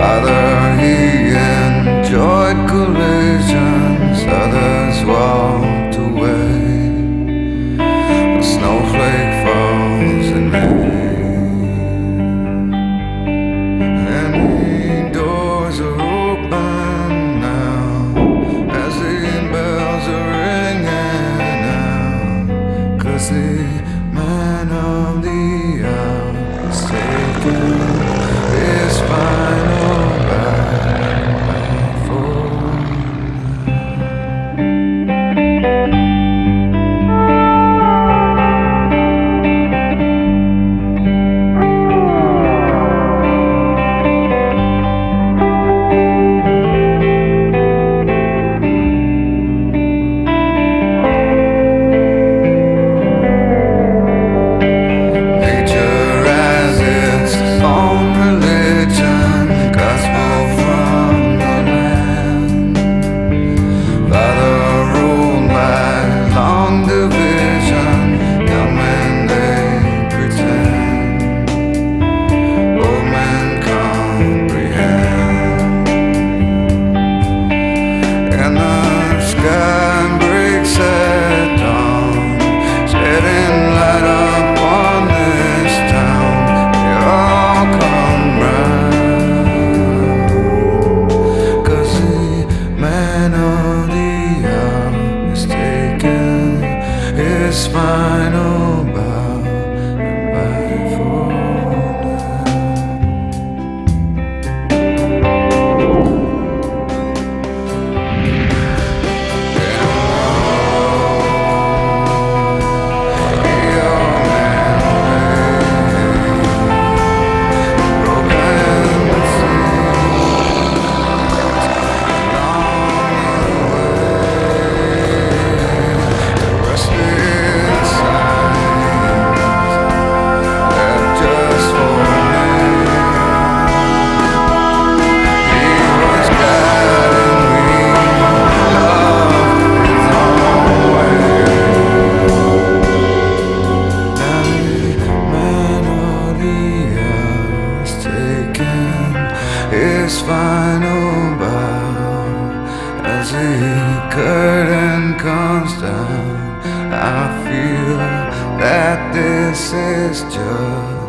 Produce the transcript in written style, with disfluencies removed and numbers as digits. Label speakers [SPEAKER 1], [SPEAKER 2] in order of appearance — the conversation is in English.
[SPEAKER 1] Father, he enjoyed collisions, others walked away. A snowflake falls in rain, and doors are open now as the bells are ringing out, 'cause the man of the hour is taken his final bow for nature as its own religion, gospel from the land. Father ruled by long division, young men they pretend, old men comprehend. And the sky breaks at dawn, shedding light upon this town. They all come round, 'cause the man of the hour is taking his final bow and bye for his final bow as the curtain comes down. I feel that this is just